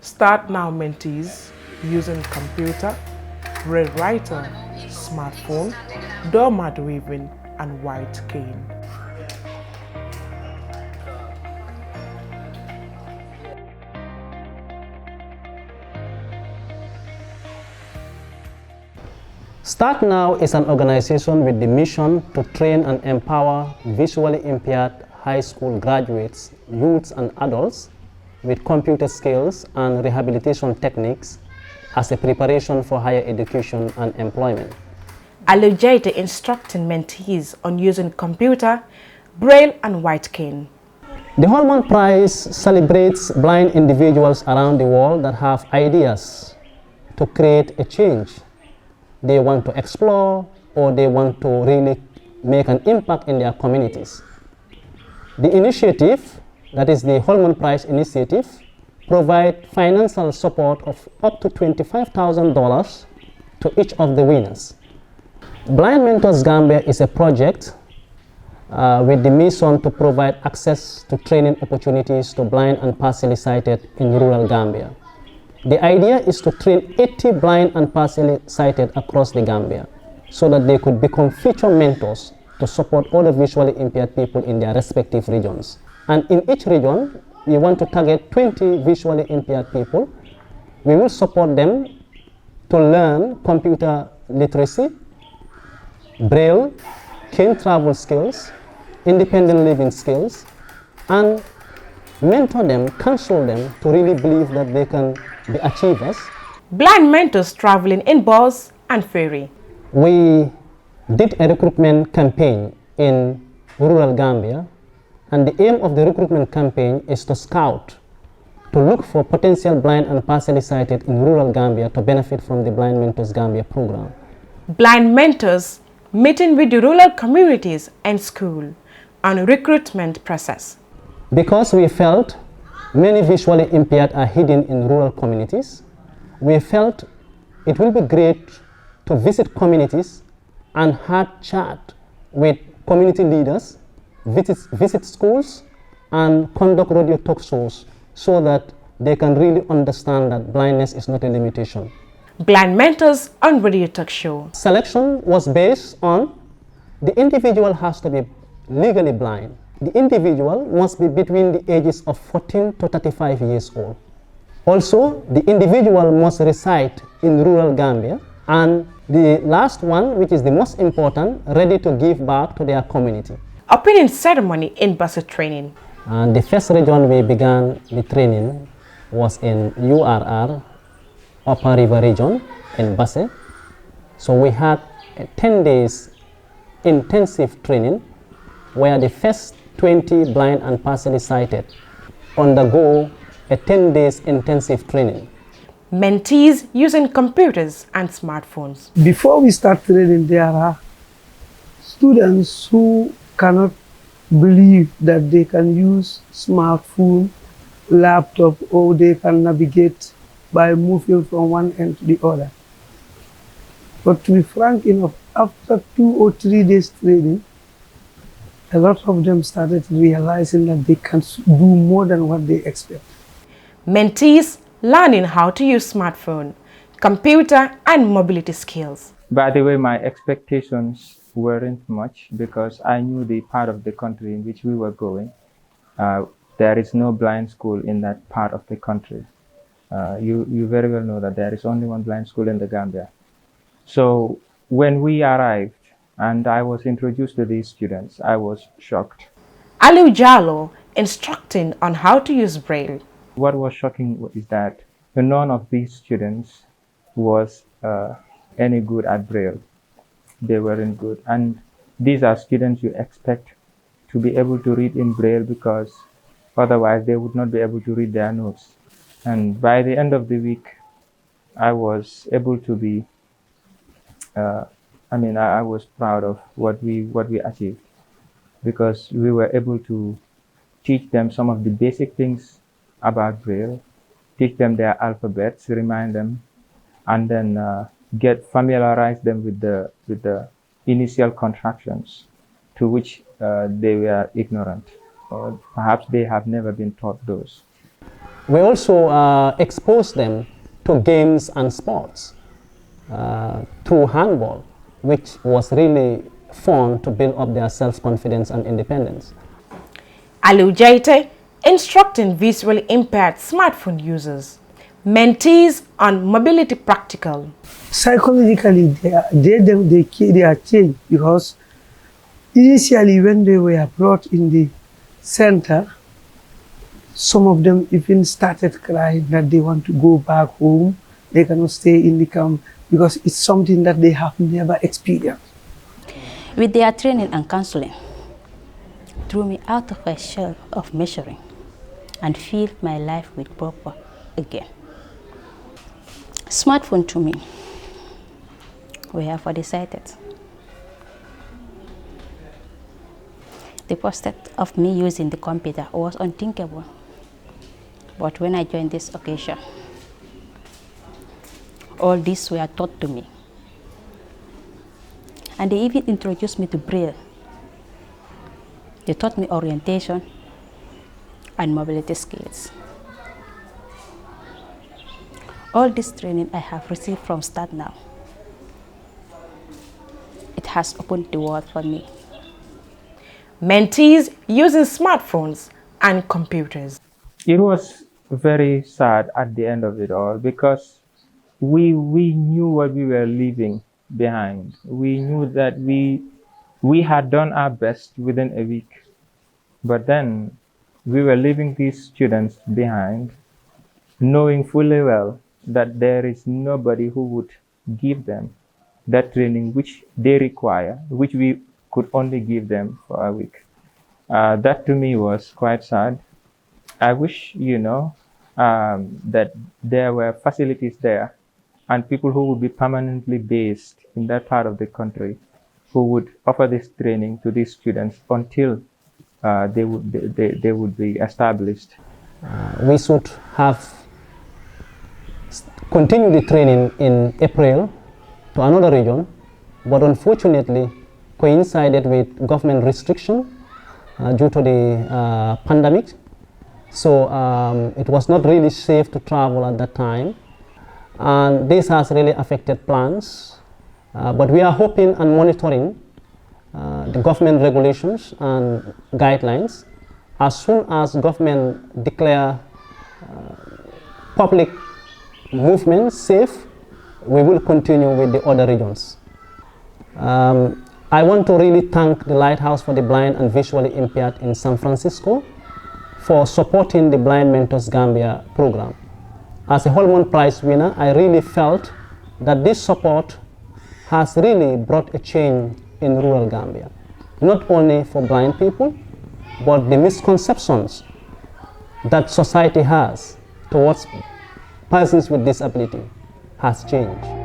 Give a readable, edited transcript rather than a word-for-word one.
Start now mentees using computer, braille writer, smartphone, doormat weaving, and white cane. Start Now is an organization with the mission to train and empower visually impaired high school graduates, youths and adults with computer skills and rehabilitation techniques as a preparation for higher education and employment. Alieu Jaiteh instructing mentees on using computer, braille and white cane. The Holman Prize celebrates blind individuals around the world that have ideas to create a change they want to explore or they want to really make an impact in their communities. The initiative, that is the Holman Prize initiative, provide financial support of up to $25,000 to each of the winners. Blind Mentors Gambia is a project with the mission to provide access to training opportunities to blind and partially sighted in rural Gambia. The idea is to train 80 blind and partially sighted across the Gambia so that they could become future mentors to support other visually impaired people in their respective regions. And in each region, we want to target 20 visually impaired people. We will support them to learn computer literacy, braille, cane travel skills, independent living skills, and mentor them, counsel them to really believe that they can be achievers. Blind mentors traveling in bus and ferry. We did a recruitment campaign in rural Gambia, and the aim of the recruitment campaign is to scout, to look for potential blind and partially sighted in rural Gambia to benefit from the Blind Mentors Gambia program. Blind mentors meeting with the rural communities and school on recruitment process. Because we felt many visually impaired are hidden in rural communities, we felt it will be great to visit communities and have chat with community leaders, visit schools, and conduct radio talk shows so that they can really understand that blindness is not a limitation. Blind mentors on radio talk show. Selection was based on the individual has to be legally blind. The individual must be between the ages of 14 to 35 years old. Also, the individual must reside in rural Gambia. And the last one, which is the most important, ready to give back to their community. Opening ceremony in Basse training. And the first region we began the training was in URR, Upper River region in Basse. So we had 10 days intensive training where the first 20 blind and partially sighted undergo a 10 days intensive training. Mentees using computers and smartphones. Before we start training, there are students who cannot believe that they can use smartphone, laptop, or they can navigate by moving from one end to the other. But to be frank enough, after 2 or 3 days training, a lot of them started realizing that they can do more than what they expect. Mentees learning how to use smartphone, computer and mobility skills. By the way, my expectations weren't much because I knew the part of the country in which we were going. There is no blind school in that part of the country. You very well know that there is only one blind school in the Gambia. So when we arrived, and I was introduced to these students, I was shocked. Alieu Jaiteh instructing on how to use braille. What was shocking is that none of these students was any good at braille. They weren't good. And these are students you expect to be able to read in braille because otherwise they would not be able to read their notes. And by the end of the week, I was able to be I was proud of what we achieved because we were able to teach them some of the basic things about braille, teach them their alphabets, remind them, and then familiarize them with the initial contractions to which they were ignorant, or perhaps they have never been taught those. We also expose them to games and sports through handball, which was really fun to build up their self-confidence and independence. Alieu Jaiteh instructing visually impaired smartphone users. Mentees on mobility practical. Psychologically, they are changed because initially when they were brought in the center, some of them even started crying that they want to go back home. They cannot stay in the camp because it's something that they have never experienced. With their training and counseling, drew me out of my shell of measuring and filled my life with purpose again. Smartphone to me, we have decided. The prospect of me using the computer was unthinkable. But when I joined this occasion, all these were taught to me. And they even introduced me to Braille. They taught me orientation and mobility skills. All this training I have received from Start Now. It has opened the world for me. Mentees using smartphones and computers. It was very sad at the end of it all because we knew what we were leaving behind. We knew that we had done our best within a week, but then we were leaving these students behind, knowing fully well that there is nobody who would give them that training which they require, which we could only give them for a week. That to me was quite sad. I wish, that there were facilities there and people who would be permanently based in that part of the country who would offer this training to these students until they would be established. We should have continued the training in April to another region, but unfortunately coincided with government restriction due to the pandemic. So it was not really safe to travel at that time. And this has really affected plans. But we are hoping and monitoring the government regulations and guidelines. As soon as government declare public movement safe, we will continue with the other regions. I want to really thank the Lighthouse for the Blind and Visually Impaired in San Francisco for supporting the Blind Mentors Gambia program. As a Holman Prize winner, I really felt that this support has really brought a change in rural Gambia, not only for blind people, but the misconceptions that society has towards persons with disability has changed.